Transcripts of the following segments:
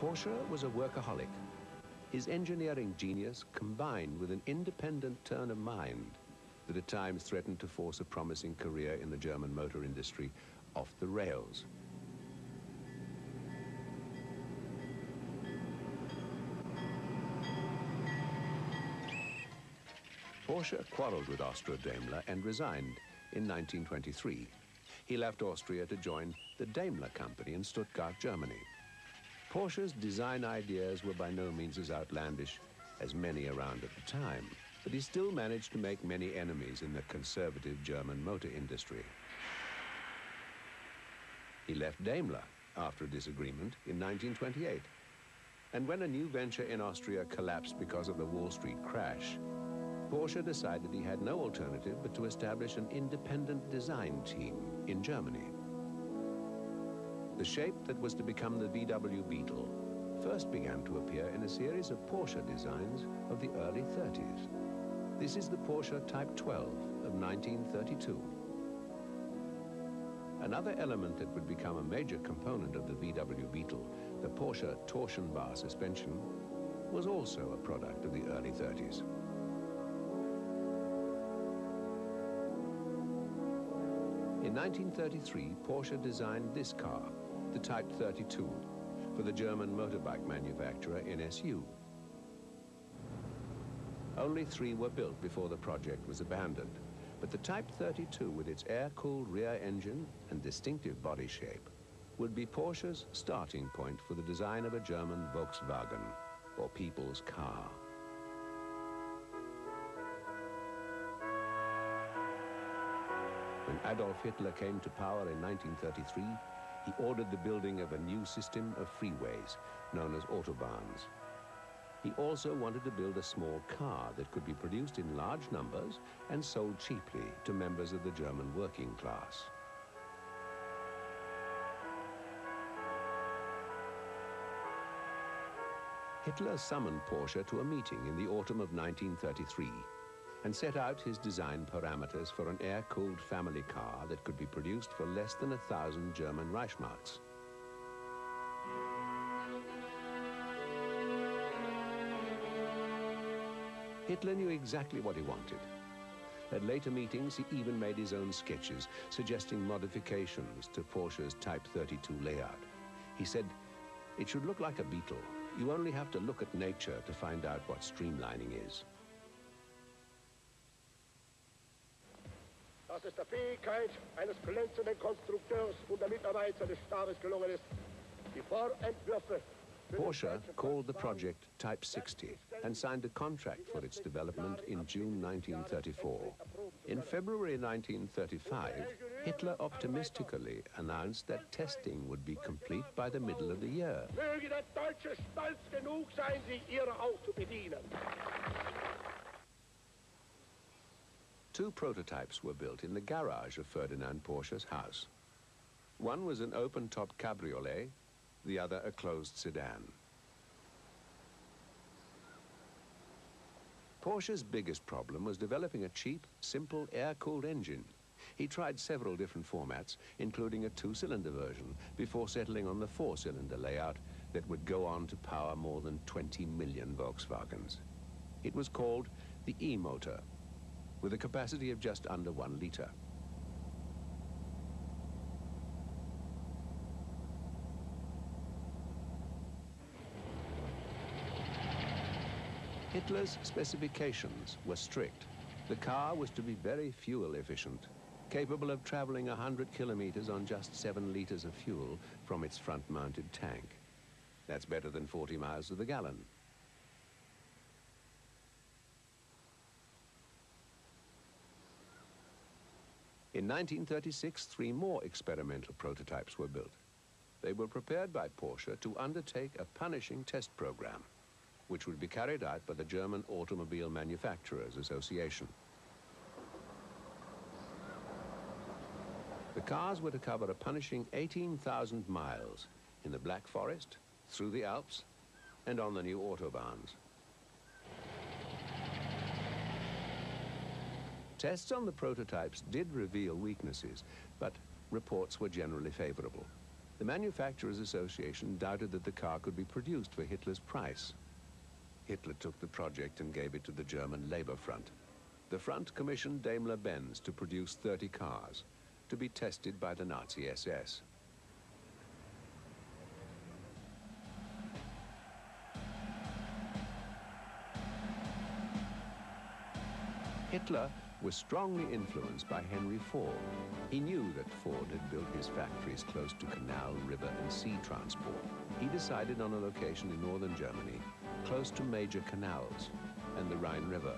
Porsche was a workaholic. His engineering genius combined with an independent turn of mind that at times threatened to force a promising career in the German motor industry off the rails. Porsche quarreled with Austro-Daimler and resigned in 1923. He left Austria to join the Daimler company in Stuttgart, Germany. Porsche's design ideas were by no means as outlandish as many around at the time, but he still managed to make many enemies in the conservative German motor industry. He left Daimler after a disagreement in 1928. And when a new venture in Austria collapsed because of the Wall Street crash, Porsche decided he had no alternative but to establish an independent design team in Germany. The shape that was to become the VW Beetle first began to appear in a series of Porsche designs of the early 30s. This is the Porsche Type 12 of 1932. Another element that would become a major component of the VW Beetle, the Porsche torsion bar suspension, was also a product of the early 30s. In 1933, Porsche designed this car, the Type 32, for the German motorbike manufacturer NSU. Only 3 were built before the project was abandoned, but the Type 32, with its air-cooled rear engine and distinctive body shape, would be Porsche's starting point for the design of a German Volkswagen, or people's car. When Adolf Hitler came to power in 1933, he ordered the building of a new system of freeways, known as autobahns. He also wanted to build a small car that could be produced in large numbers and sold cheaply to members of the German working class. Hitler summoned Porsche to a meeting in the autumn of 1933 and set out his design parameters for an air-cooled family car that could be produced for less than 1,000 German Reichsmarks. Hitler knew exactly what he wanted. At later meetings, he even made his own sketches, suggesting modifications to Porsche's Type 32 layout. He said, "It should look like a Beetle. You only have to look at nature to find out what streamlining is." Dass es der Fähigkeit eines glänzenden Konstrukteurs und der Mitarbeiter des Stabes gelungen ist, die Vorentwürfe. Porsche called the project Type 60 and signed a contract for its development in June 1934. In February 1935, Hitler optimistically announced that testing would be complete by the middle of the year. Möge der Deutsche stolz genug sein, sich ihrer auch zu bedienen. 2 prototypes were built in the garage of Ferdinand Porsche's house. One was an open-top cabriolet, the other a closed sedan. Porsche's biggest problem was developing a cheap, simple air-cooled engine. He tried several different formats, including a 2-cylinder version, before settling on the 4-cylinder layout that would go on to power more than 20 million Volkswagens. It was called the E-motor, with a capacity of just under 1 liter. Hitler's specifications were strict. The car was to be very fuel efficient, capable of traveling 100 kilometers on just 7 liters of fuel from its front-mounted tank. That's better than 40 miles to the gallon. In 1936, 3 more experimental prototypes were built. They were prepared by Porsche to undertake a punishing test program, which would be carried out by the German Automobile Manufacturers Association. The cars were to cover a punishing 18,000 miles in the Black Forest, through the Alps, and on the new autobahns. Tests on the prototypes did reveal weaknesses, but reports were generally favorable. The Manufacturers Association doubted that the car could be produced for Hitler's price. Hitler took the project and gave it to the German Labor Front. The front commissioned Daimler-Benz to produce 30 cars, to be tested by the Nazi SS. Hitler was strongly influenced by Henry Ford. He knew that Ford had built his factories close to canal, river, and sea transport. He decided on a location in northern Germany, close to major canals and the Rhine River.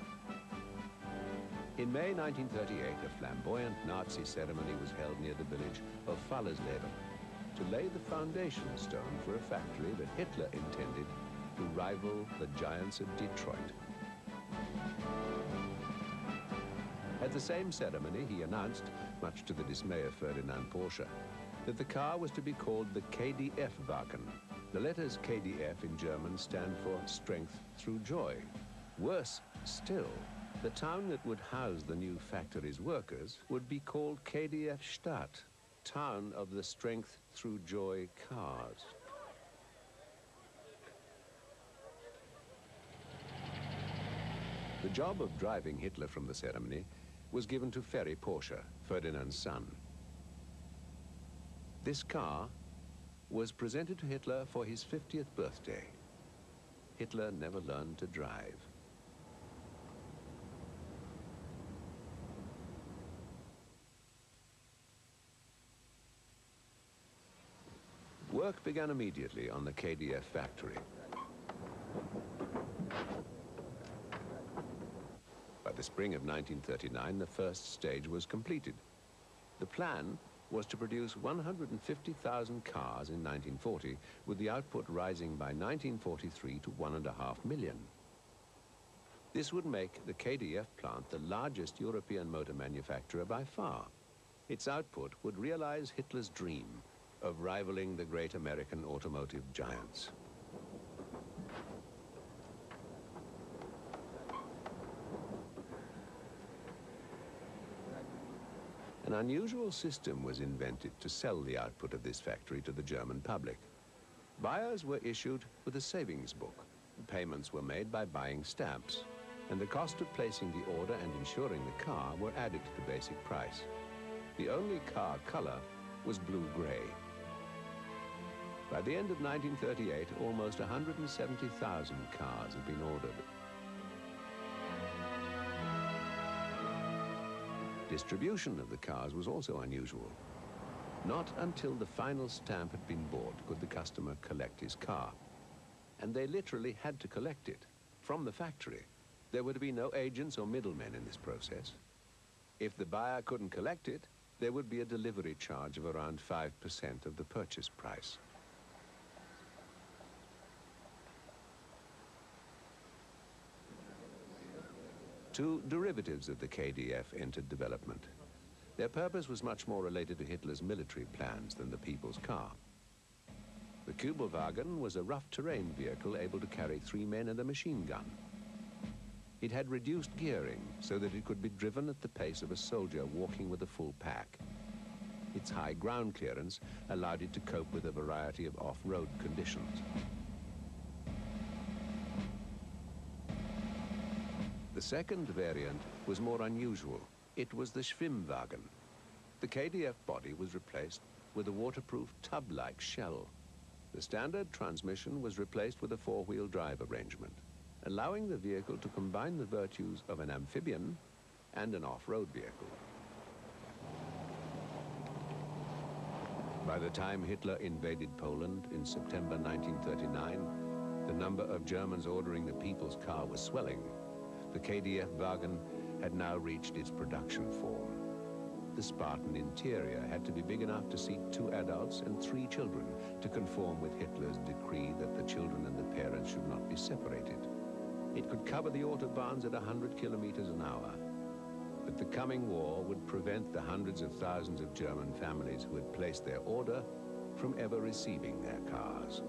In May 1938, a flamboyant Nazi ceremony was held near the village of Fallersleben to lay the foundation stone for a factory that Hitler intended to rival the giants of Detroit. At the same ceremony, he announced, much to the dismay of Ferdinand Porsche, that the car was to be called the KDF-Wagen. The letters KDF in German stand for Strength Through Joy. Worse still, the town that would house the new factory's workers would be called KDF-Stadt, Town of the Strength Through Joy cars. The job of driving Hitler from the ceremony was given to Ferry Porsche, Ferdinand's son. This car was presented to Hitler for his 50th birthday. Hitler never learned to drive. Work began immediately on the KDF factory. By the spring of 1939, the first stage was completed. The plan was to produce 150,000 cars in 1940, with the output rising by 1943 to 1.5 million. This would make the KDF plant the largest European motor manufacturer by far. Its output would realize Hitler's dream of rivaling the great American automotive giants. An unusual system was invented to sell the output of this factory to the German public. Buyers were issued with a savings book. Payments were made by buying stamps, and the cost of placing the order and insuring the car were added to the basic price. The only car color was blue-gray. By the end of 1938, almost 170,000 cars had been ordered. Distribution of the cars was also unusual. Not until the final stamp had been bought could the customer collect his car. And they literally had to collect it from the factory. There were to be no agents or middlemen in this process. If the buyer couldn't collect it, there would be a delivery charge of around 5% of the purchase price. Two derivatives of the KDF entered development. Their purpose was much more related to Hitler's military plans than the people's car. The Kübelwagen was a rough terrain vehicle able to carry 3 men and a machine gun. It had reduced gearing so that it could be driven at the pace of a soldier walking with a full pack. Its high ground clearance allowed it to cope with a variety of off-road conditions. The second variant was more unusual. It was the Schwimmwagen. The KDF body was replaced with a waterproof tub-like shell. The standard transmission was replaced with a 4-wheel drive arrangement, allowing the vehicle to combine the virtues of an amphibian and an off-road vehicle. By the time Hitler invaded Poland in September 1939, the number of Germans ordering the people's car was swelling. The KDF-Wagen had now reached its production form. The Spartan interior had to be big enough to seat 2 adults and 3 children to conform with Hitler's decree that the children and the parents should not be separated. It could cover the autobahns at 100 kilometers an hour. But the coming war would prevent the hundreds of thousands of German families who had placed their order from ever receiving their cars.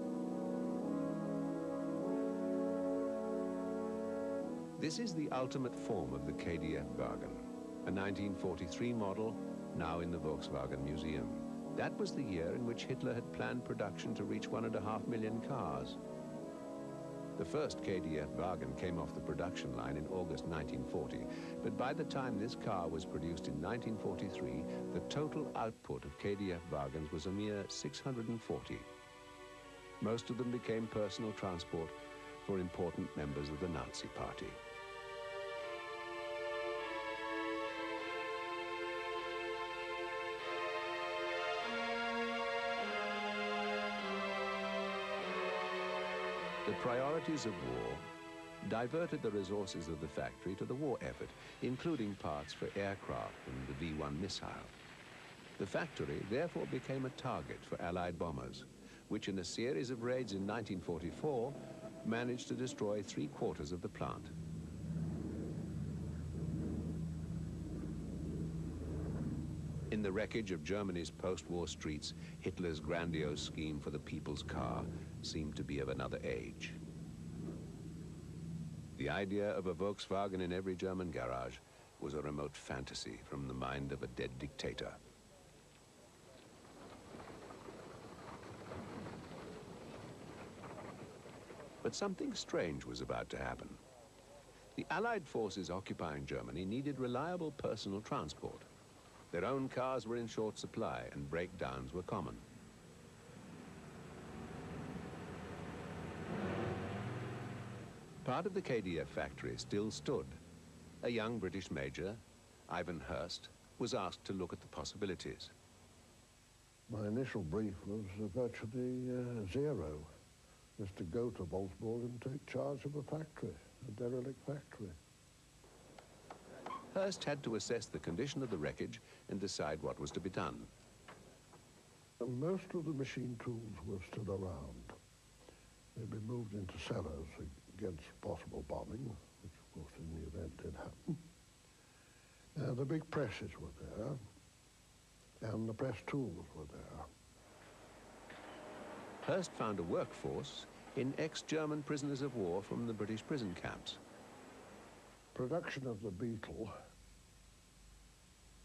This is the ultimate form of the KDF-Wagen, a 1943 model now in the Volkswagen Museum. That was the year in which Hitler had planned production to reach 1.5 million cars. The first KDF wagon came off the production line in August 1940, but by the time this car was produced in 1943, the total output of KDF wagons was a mere 640. Most of them became personal transport for important members of the Nazi Party. The priorities of war diverted the resources of the factory to the war effort, including parts for aircraft and the V-1 missile. The factory therefore became a target for Allied bombers, which in a series of raids in 1944 managed to destroy 3/4 of the plant. In the wreckage of Germany's post-war streets, Hitler's grandiose scheme for the people's car seemed to be of another age. The idea of a Volkswagen in every German garage was a remote fantasy from the mind of a dead dictator. But something strange was about to happen. The Allied forces occupying Germany needed reliable personal transport. Their own cars were in short supply and breakdowns were common. Part of the KDF factory still stood. A young British major, Ivan Hurst, was asked to look at the possibilities. My initial brief was virtually zero, just to go to Volkswagen and take charge of a factory, a derelict factory. Hurst had to assess the condition of the wreckage and decide what was to be done. Most of the machine tools were still around. They'd been moved into cellars against possible bombing, which of course in the event did happen. The big presses were there, and the press tools were there. Hurst found a workforce in ex-German prisoners of war from the British prison camps. Production of the Beetle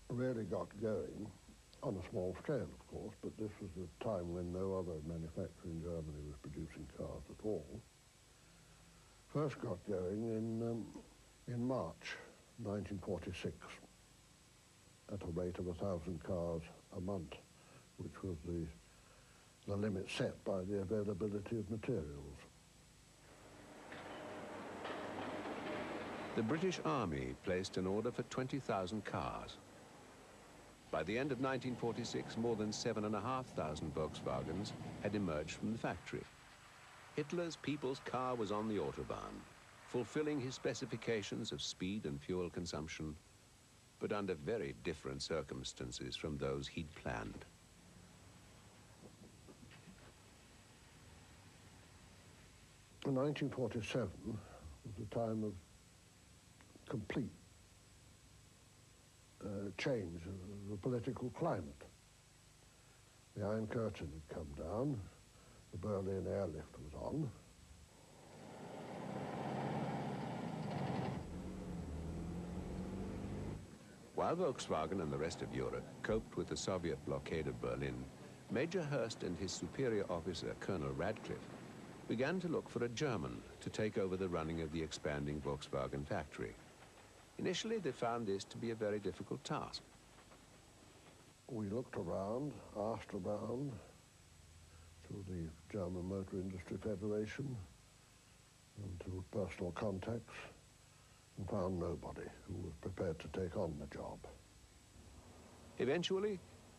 really got going on a small scale, of course, but this was a time when no other manufacturer in Germany was producing cars at all. First got going in March 1946 at a rate of 1,000 cars a month, which was the limit set by the availability of materials. The British Army placed an order for 20,000 cars. By the end of 1946, more than 7,500 Volkswagens had emerged from the factory. Hitler's people's car was on the Autobahn, fulfilling his specifications of speed and fuel consumption, but under very different circumstances from those he'd planned. In 1947 was a time of complete change of the political climate. The Iron Curtain had come down, the Berlin airlift was on. While Volkswagen and the rest of Europe coped with the Soviet blockade of Berlin, Major Hurst and his superior officer, Colonel Radcliffe, began to look for a German to take over the running of the expanding Volkswagen factory. Initially, they found this to be a very difficult task. We looked around, asked around to the German Motor Industry Federation and to personal contacts, and found nobody who was prepared to take on the job. Eventually,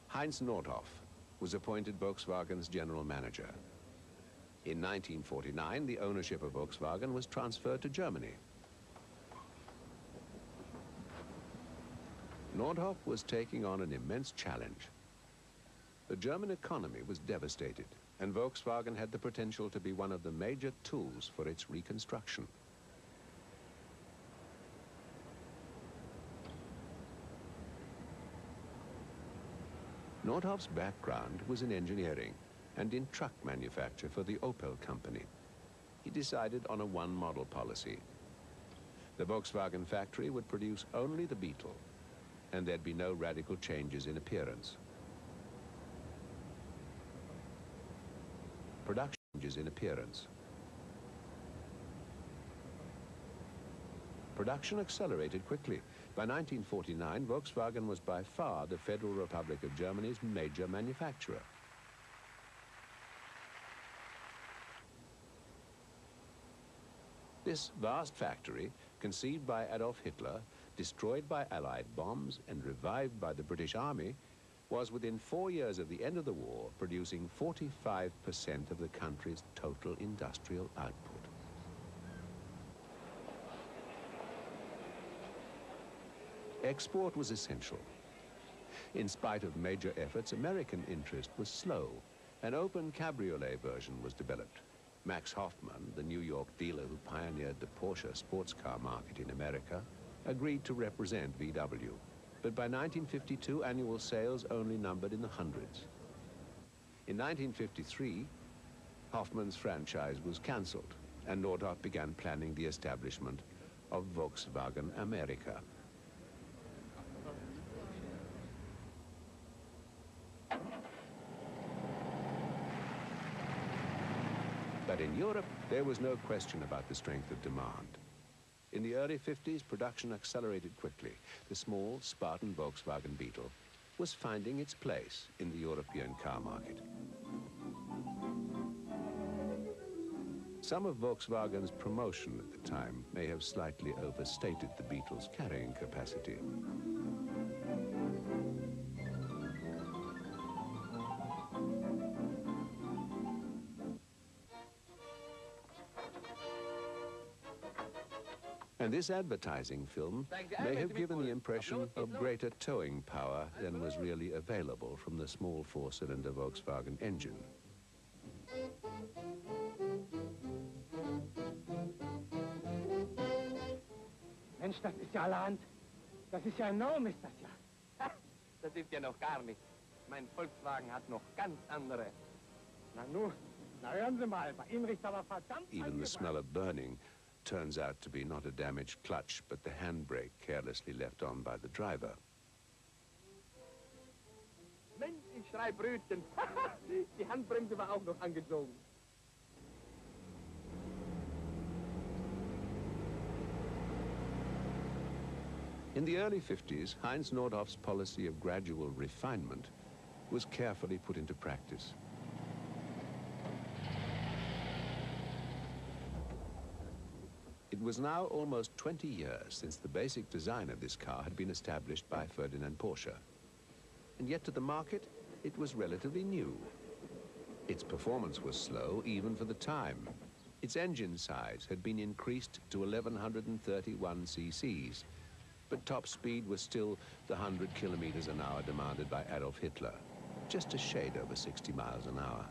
Heinz Nordhoff was appointed Volkswagen's general manager. In 1949, the ownership of Volkswagen was transferred to Germany. Nordhoff was taking on an immense challenge. The German economy was devastated, and Volkswagen had the potential to be one of the major tools for its reconstruction. Nordhoff's background was in engineering and in truck manufacture for the Opel company. He decided on a one-model policy. The Volkswagen factory would produce only the Beetle, and there'd be no radical changes in appearance. production changes in appearance. Production accelerated quickly. By 1949, Volkswagen was by far the Federal Republic of Germany's major manufacturer. This vast factory, conceived by Adolf Hitler, destroyed by Allied bombs, and revived by the British Army, was within 4 years of the end of the war producing 45% of the country's total industrial output. Export was essential. In spite of major efforts, American interest was slow. An open cabriolet version was developed. Max Hoffman, the New York dealer who pioneered the Porsche sports car market in America, agreed to represent VW. But by 1952, annual sales only numbered in the hundreds. In 1953, Hoffman's franchise was cancelled, and Nordhoff began planning the establishment of Volkswagen America. But in Europe, there was no question about the strength of demand. In the early 50s, production accelerated quickly. The small, Spartan Volkswagen Beetle was finding its place in the European car market. Some of Volkswagen's promotion at the time may have slightly overstated the Beetle's carrying capacity. And this advertising film may have given the impression of greater towing power than was really available from the small four-cylinder Volkswagen engine. Mensch, das ist ja allerhand. Das ist ja enorm, ist das ja. Das ist ja noch gar nichts. Mein Volkswagen hat noch ganz andere. Na nu, na hören Sie mal, bei Ihnen riecht aber verdammt. Even the smell of burning turns out to be not a damaged clutch, but the handbrake carelessly left on by the driver. Mensch, ich schrei Brötchen. Die Handbremse war auch noch angezogen. In the early 50s, Heinz Nordhoff's policy of gradual refinement was carefully put into practice. It was now almost 20 years since the basic design of this car had been established by Ferdinand Porsche. And yet to the market, it was relatively new. Its performance was slow even for the time. Its engine size had been increased to 1131 cc's, but top speed was still the 100 kilometers an hour demanded by Adolf Hitler, just a shade over 60 miles an hour.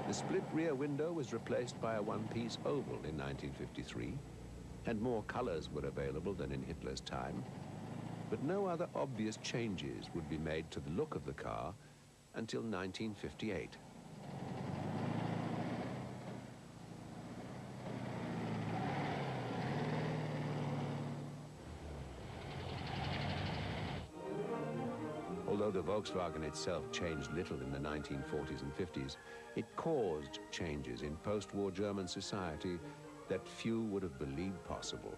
The split rear window was replaced by a one-piece oval in 1953, and more colors were available than in Hitler's time, but no other obvious changes would be made to the look of the car until 1958. Although the Volkswagen itself changed little in the 1940s and 50s, it caused changes in post-war German society that few would have believed possible.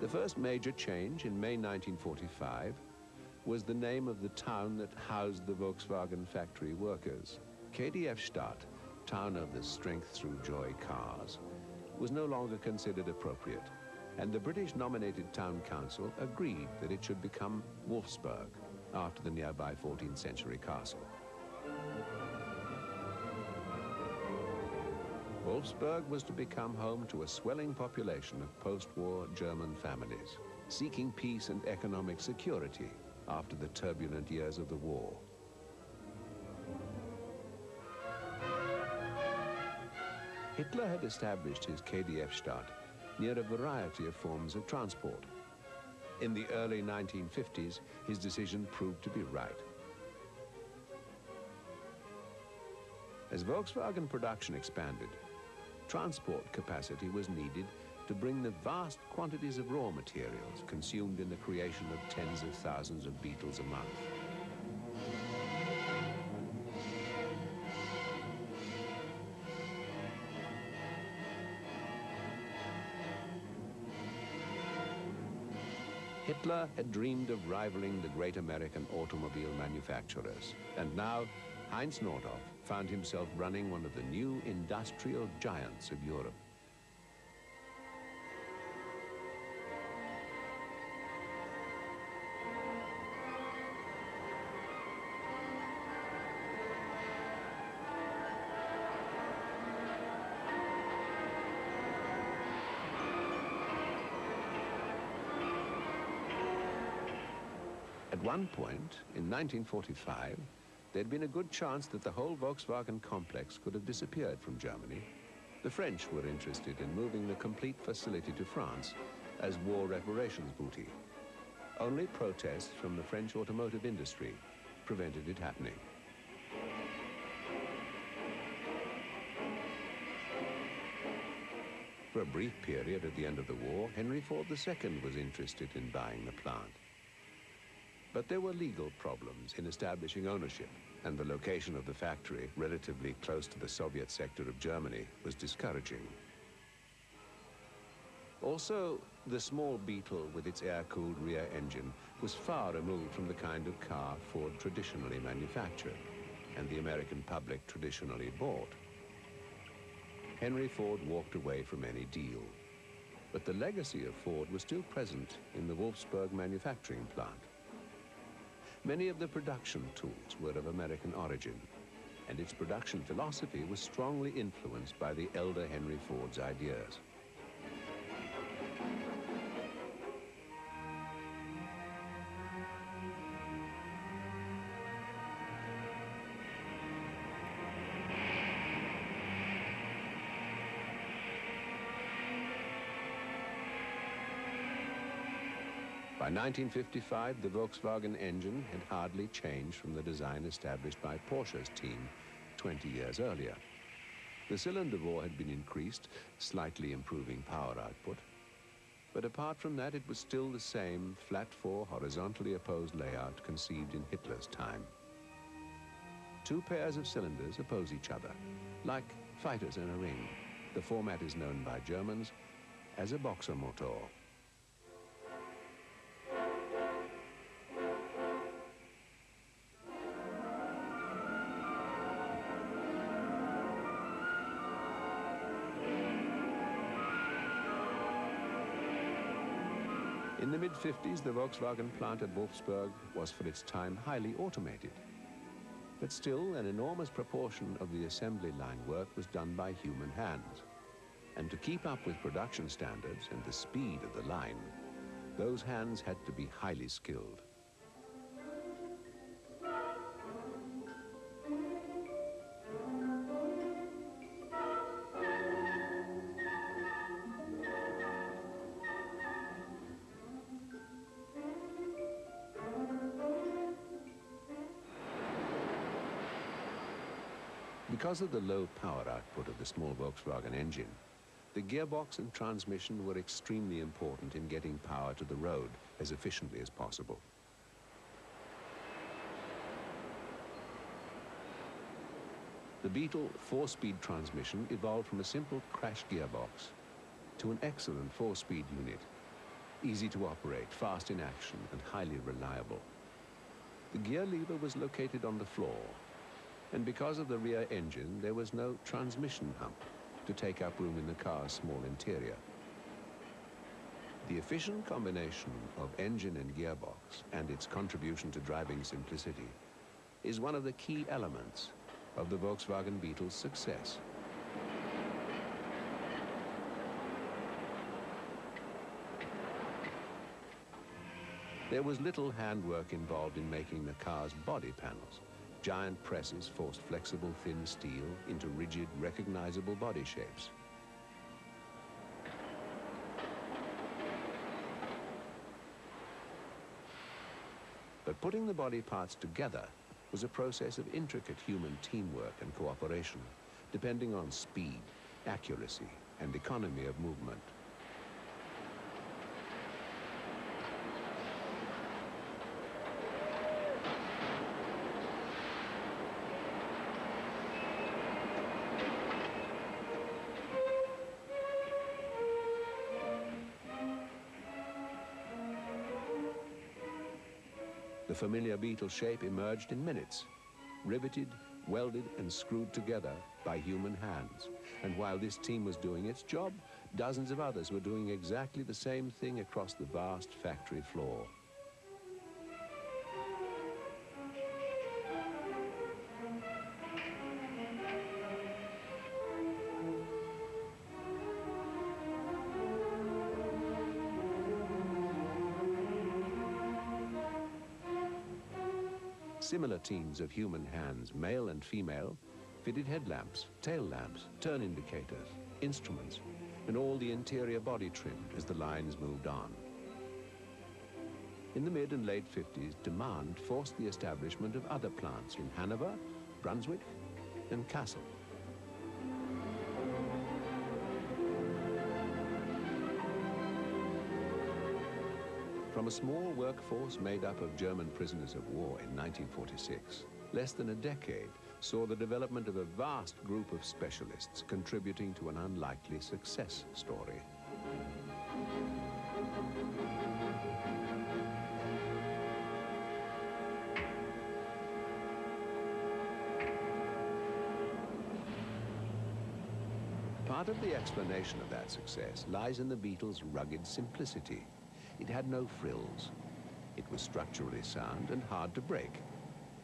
The first major change in May 1945 was the name of the town that housed the Volkswagen factory workers. KDF-Stadt, town of the strength through joy cars, was no longer considered appropriate, and the British-nominated town council agreed that it should become Wolfsburg, after the nearby 14th century castle. Wolfsburg was to become home to a swelling population of post-war German families, seeking peace and economic security after the turbulent years of the war. Hitler had established his KDF-Stadt near a variety of forms of transport. In the early 1950s, his decision proved to be right. As Volkswagen production expanded, transport capacity was needed to bring the vast quantities of raw materials consumed in the creation of tens of thousands of Beetles a month. Hitler had dreamed of rivaling the great American automobile manufacturers, and now Heinz Nordhoff found himself running one of the new industrial giants of Europe. At one point, in 1945, there'd been a good chance that the whole Volkswagen complex could have disappeared from Germany. The French were interested in moving the complete facility to France as war reparations booty. Only protests from the French automotive industry prevented it happening. For a brief period at the end of the war, Henry Ford II was interested in buying the plant. But there were legal problems in establishing ownership, and the location of the factory, relatively close to the Soviet sector of Germany, was discouraging. Also, the small Beetle with its air-cooled rear engine was far removed from the kind of car Ford traditionally manufactured, and the American public traditionally bought. Henry Ford walked away from any deal, but the legacy of Ford was still present in the Wolfsburg manufacturing plant. Many of the production tools were of American origin, and its production philosophy was strongly influenced by the elder Henry Ford's ideas. By 1955, the Volkswagen engine had hardly changed from the design established by Porsche's team 20 years earlier. The cylinder bore had been increased, slightly improving power output. But apart from that, it was still the same flat-four, horizontally opposed layout conceived in Hitler's time. Two pairs of cylinders oppose each other, like fighters in a ring. The format is known by Germans as a Boxermotor. In the mid-50s, the Volkswagen plant at Wolfsburg was for its time highly automated. But still, an enormous proportion of the assembly line work was done by human hands. And to keep up with production standards and the speed of the line, those hands had to be highly skilled. Because of the low power output of the small Volkswagen engine, the gearbox and transmission were extremely important in getting power to the road as efficiently as possible. The Beetle four-speed transmission evolved from a simple crash gearbox to an excellent four-speed unit, easy to operate, fast in action, and highly reliable. The gear lever was located on the floor, and because of the rear engine, there was no transmission hump to take up room in the car's small interior. The efficient combination of engine and gearbox and its contribution to driving simplicity is one of the key elements of the Volkswagen Beetle's success. There was little handwork involved in making the car's body panels. Giant presses forced flexible, thin steel into rigid, recognizable body shapes. But putting the body parts together was a process of intricate human teamwork and cooperation, depending on speed, accuracy, and economy of movement. The familiar Beetle shape emerged in minutes, riveted, welded, and screwed together by human hands. And while this team was doing its job, dozens of others were doing exactly the same thing across the vast factory floor. Similar teams of human hands, male and female, fitted headlamps, tail lamps, turn indicators, instruments, and all the interior body trimmed as the lines moved on. In the mid and late 50s, demand forced the establishment of other plants in Hanover, Brunswick, and Kassel. From a small workforce made up of German prisoners of war in 1946, less than a decade saw the development of a vast group of specialists contributing to an unlikely success story. Part of the explanation of that success lies in the Beetle's rugged simplicity. It had no frills. It was structurally sound and hard to break.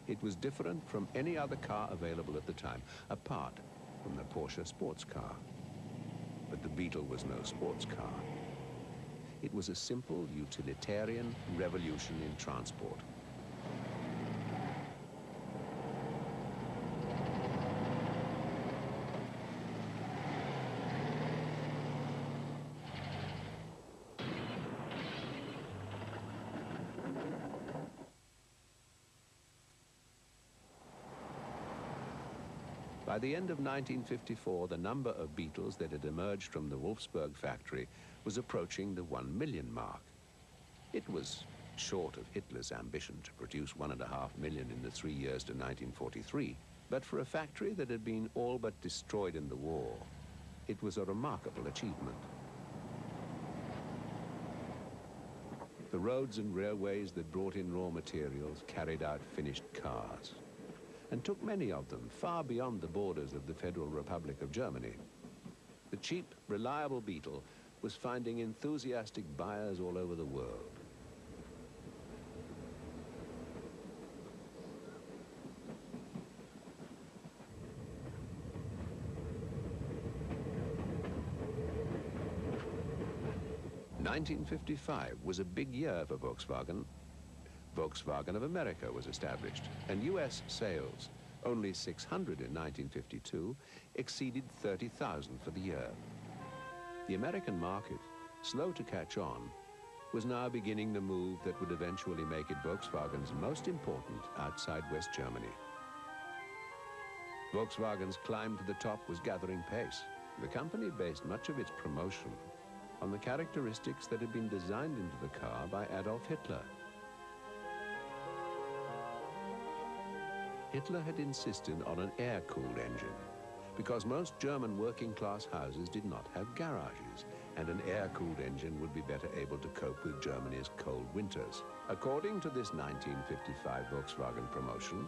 It was different from any other car available at the time, apart from the Porsche sports car. But the Beetle was no sports car. It was a simple utilitarian revolution in transport. By the end of 1954, the number of Beetles that had emerged from the Wolfsburg factory was approaching the 1 million mark. It was short of Hitler's ambition to produce 1.5 million in the 3 years to 1943, but for a factory that had been all but destroyed in the war, it was a remarkable achievement. The roads and railways that brought in raw materials carried out finished cars, and took many of them far beyond the borders of the Federal Republic of Germany. The cheap, reliable Beetle was finding enthusiastic buyers all over the world. (1955) was a big year for Volkswagen. Volkswagen of America was established, and U.S. sales, only 600 in 1952, exceeded 30,000 for the year. The American market, slow to catch on, was now beginning the move that would eventually make it Volkswagen's most important outside West Germany. Volkswagen's climb to the top was gathering pace. The company based much of its promotion on the characteristics that had been designed into the car by Adolf Hitler. Hitler had insisted on an air-cooled engine because most German working-class houses did not have garages, and an air-cooled engine would be better able to cope with Germany's cold winters. According to this 1955 Volkswagen promotion,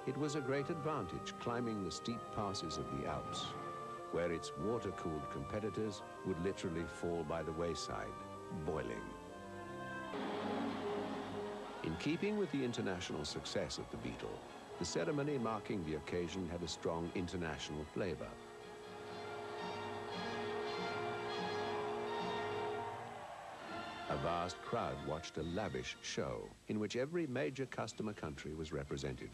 it was a great advantage climbing the steep passes of the Alps, where its water-cooled competitors would literally fall by the wayside, boiling. In keeping with the international success of the Beetle, the ceremony marking the occasion had a strong international flavor. A vast crowd watched a lavish show in which every major customer country was represented.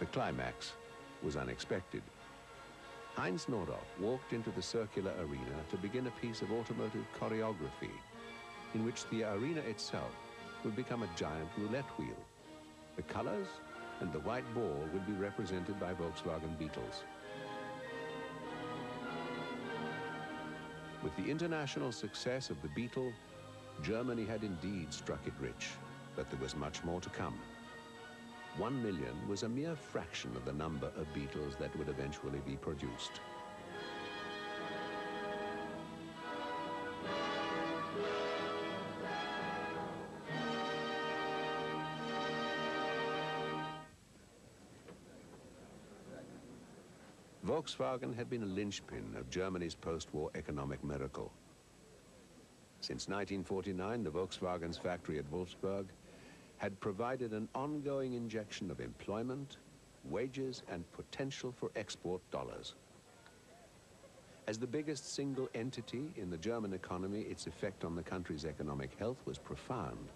The climax was unexpected. Heinz Nordhoff walked into the circular arena to begin a piece of automotive choreography in which the arena itself would become a giant roulette wheel. The colors and the white ball would be represented by Volkswagen Beetles. With the international success of the Beetle, Germany had indeed struck it rich, but there was much more to come. 1 million was a mere fraction of the number of Beetles that would eventually be produced. Volkswagen had been a linchpin of Germany's post-war economic miracle. Since 1949, the Volkswagen's factory at Wolfsburg had provided an ongoing injection of employment, wages, and potential for export dollars. As the biggest single entity in the German economy, its effect on the country's economic health was profound.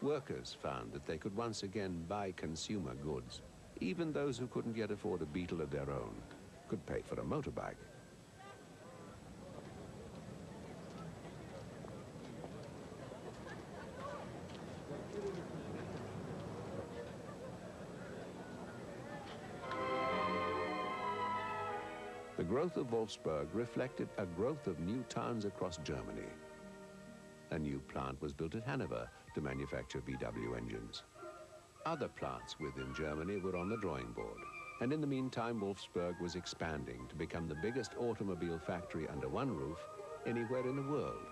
Workers found that they could once again buy consumer goods. Even those who couldn't yet afford a Beetle of their own could pay for a motorbike. The growth of Wolfsburg reflected a growth of new towns across Germany. A new plant was built at Hanover to manufacture VW engines. Other plants within Germany were on the drawing board. And in the meantime, Wolfsburg was expanding to become the biggest automobile factory under one roof anywhere in the world.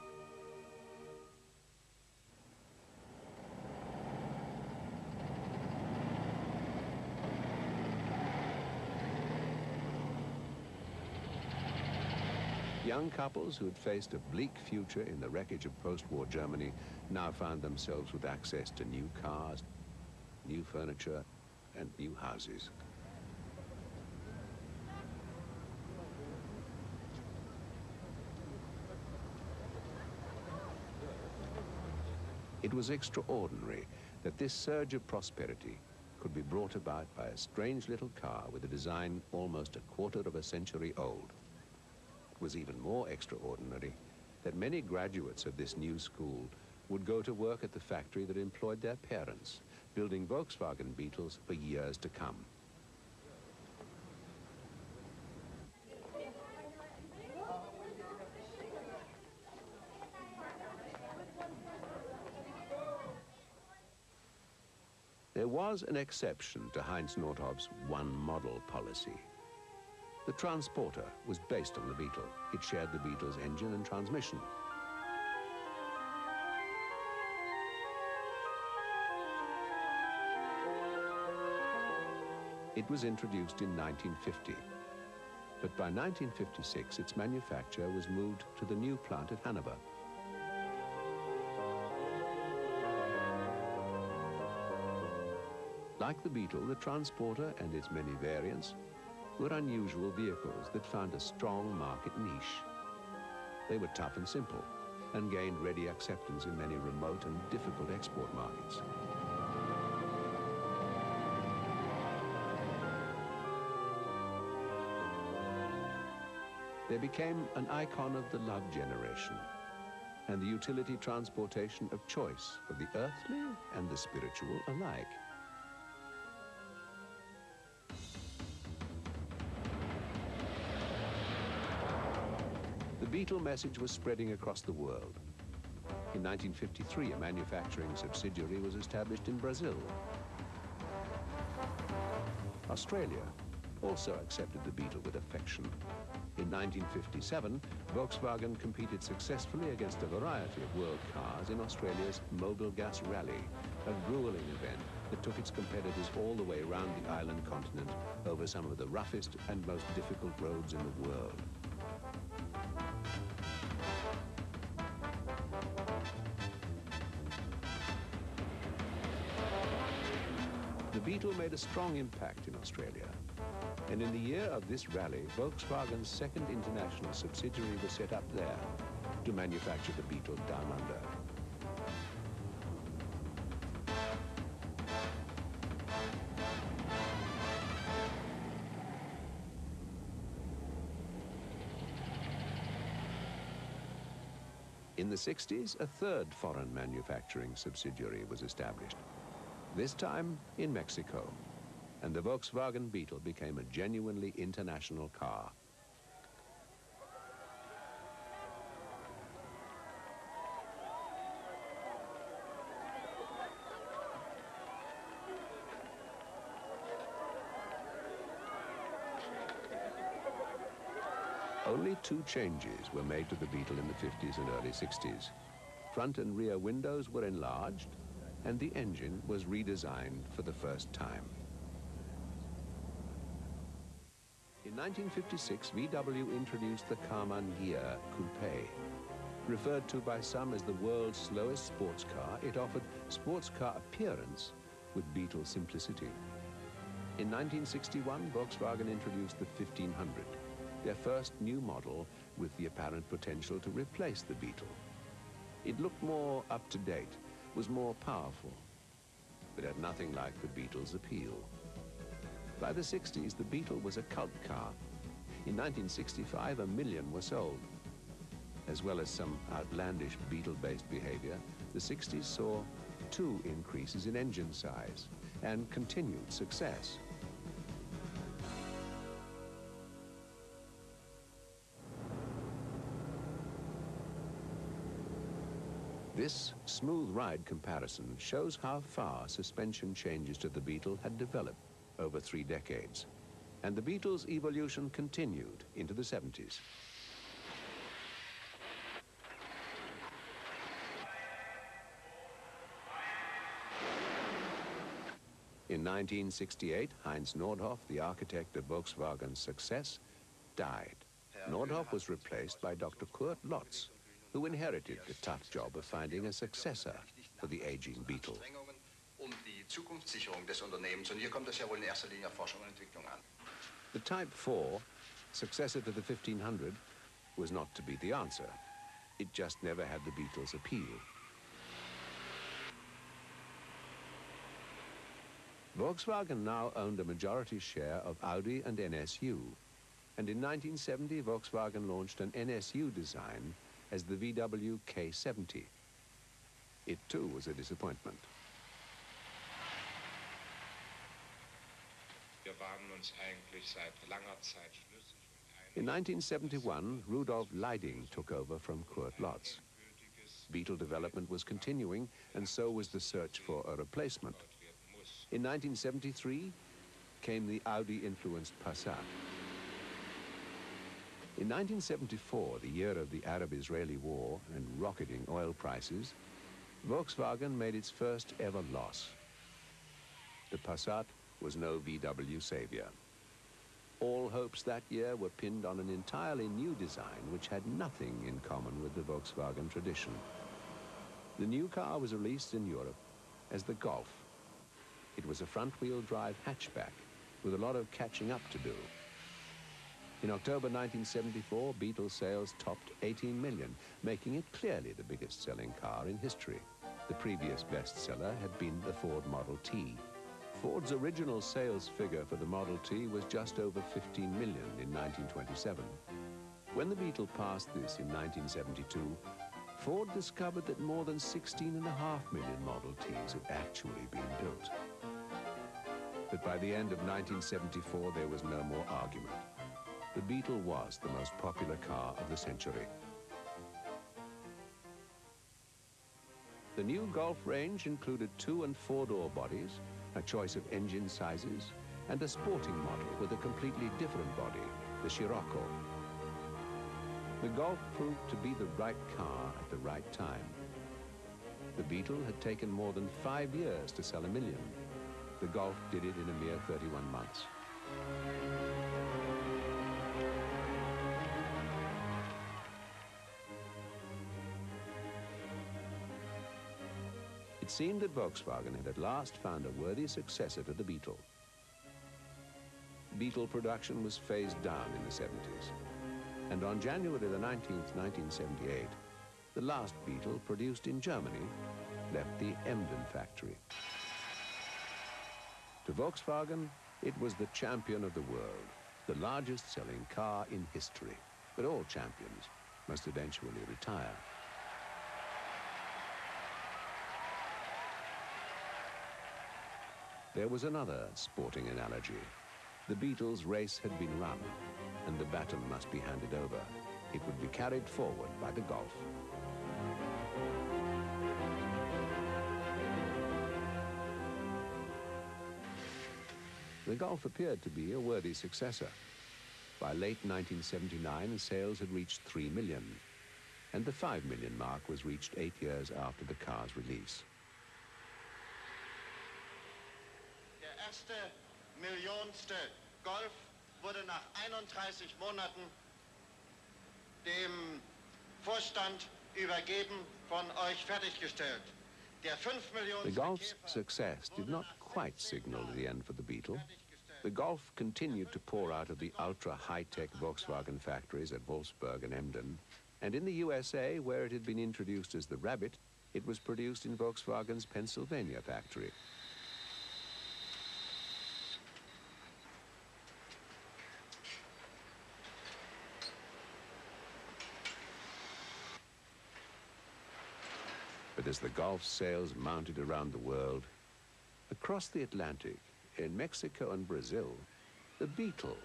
Young couples who had faced a bleak future in the wreckage of post-war Germany now found themselves with access to new cars, new furniture, and new houses. It was extraordinary that this surge of prosperity could be brought about by a strange little car with a design almost a quarter of a century old. It was even more extraordinary that many graduates of this new school would go to work at the factory that employed their parents, building Volkswagen Beetles for years to come. There was an exception to Heinz Nordhoff's one model policy. The Transporter was based on the Beetle. It shared the Beetle's engine and transmission. It was introduced in 1950, but by 1956 its manufacture was moved to the new plant at Hanover. Like the Beetle, the Transporter and its many variants were unusual vehicles that found a strong market niche. They were tough and simple and gained ready acceptance in many remote and difficult export markets. They became an icon of the love generation and the utility transportation of choice for the earthly and the spiritual alike. The Beetle message was spreading across the world. In 1953, a manufacturing subsidiary was established in Brazil. Australia also accepted the Beetle with affection. In 1957, Volkswagen competed successfully against a variety of world cars in Australia's Mobile Gas Rally, a grueling event that took its competitors all the way around the island continent over some of the roughest and most difficult roads in the world. The Beetle made a strong impact in Australia. And in the year of this rally, Volkswagen's second international subsidiary was set up there to manufacture the Beetle down under. In the 60s, a third foreign manufacturing subsidiary was established, this time in Mexico, and the Volkswagen Beetle became a genuinely international car. Only two changes were made to the Beetle in the 50s and early 60s. Front and rear windows were enlarged, and the engine was redesigned for the first time. In 1956, VW introduced the Carmanguia Coupe. Referred to by some as the world's slowest sports car, it offered sports car appearance with Beetle simplicity. In 1961, Volkswagen introduced the 1500, their first new model with the apparent potential to replace the Beetle. It looked more up-to-date, was more powerful, but had nothing like the Beetle's appeal. By the 60s, the Beetle was a cult car. In 1965, 1 million were sold. As well as some outlandish Beetle-based behavior, the 60s saw 2 increases in engine size and continued success. This smooth ride comparison shows how far suspension changes to the Beetle had developed over 3 decades. And the Beetle's evolution continued into the 70s. In 1968, Heinz Nordhoff, the architect of Volkswagen's success, died. Nordhoff was replaced by Dr. Kurt Lotz, who inherited the tough job of finding a successor for the aging Beetle. The Type 4, successor to the 1500, was not to be the answer. It just never had the Beetle's appeal. Volkswagen now owned a majority share of Audi and NSU, and in 1970 Volkswagen launched an NSU design as the VW K70. It too was a disappointment. In 1971, Rudolf Leiding took over from Kurt Lotz. Beetle development was continuing, and so was the search for a replacement. In 1973 came the Audi-influenced Passat. In 1974, the year of the Arab-Israeli war and rocketing oil prices, Volkswagen made its first ever loss. The Passat was no VW savior. All hopes that year were pinned on an entirely new design which had nothing in common with the Volkswagen tradition. The new car was released in Europe as the Golf. It was a front-wheel drive hatchback with a lot of catching up to do. In October 1974, Beetle sales topped 18 million, making it clearly the biggest-selling car in history. The previous bestseller had been the Ford Model T. Ford's original sales figure for the Model T was just over 15 million in 1927. When the Beetle passed this in 1972, Ford discovered that more than 16.5 million Model Ts had actually been built. But by the end of 1974, there was no more argument. The Beetle was the most popular car of the century. The new Golf range included 2- and 4-door bodies, a choice of engine sizes, and a sporting model with a completely different body, the Scirocco. The Golf proved to be the right car at the right time. The Beetle had taken more than 5 years to sell 1 million. The Golf did it in a mere 31 months. It seemed that Volkswagen had at last found a worthy successor to the Beetle. Beetle production was phased down in the 70s. And on January the 19th, 1978, the last Beetle produced in Germany left the Emden factory. To Volkswagen, it was the champion of the world, the largest-selling car in history. But all champions must eventually retire. There was another sporting analogy. The Beetle's race had been run, and the baton must be handed over. It would be carried forward by the Golf. The Golf appeared to be a worthy successor. By late 1979, sales had reached 3 million, and the 5 million mark was reached 8 years after the car's release. Der erste millionste Golf wurde nach 31 Monaten dem Vorstand übergeben, von euch fertiggestellt. Der 5 Millionen The Golf's success did not quite signal the end for the Beetle. The Golf continued to pour out of the ultra-high-tech Volkswagen factories at Wolfsburg and Emden, and in the USA, where it had been introduced as the Rabbit, it was produced in Volkswagen's Pennsylvania factory. But as the Golf's sales mounted around the world, across the Atlantic, in Mexico and Brazil, the Beetle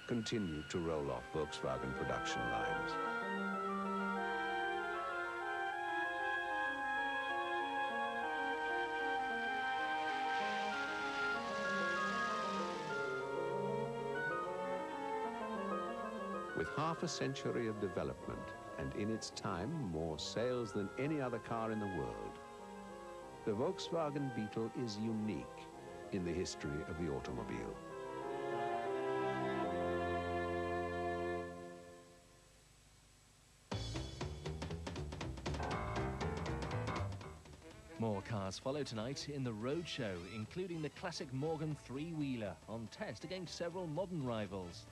continued to roll off Volkswagen production lines. With half a century of development, and in its time more sales than any other car in the world, the Volkswagen Beetle is unique in the history of the automobile. More cars follow tonight in the Roadshow, including the classic Morgan three-wheeler on test against several modern rivals.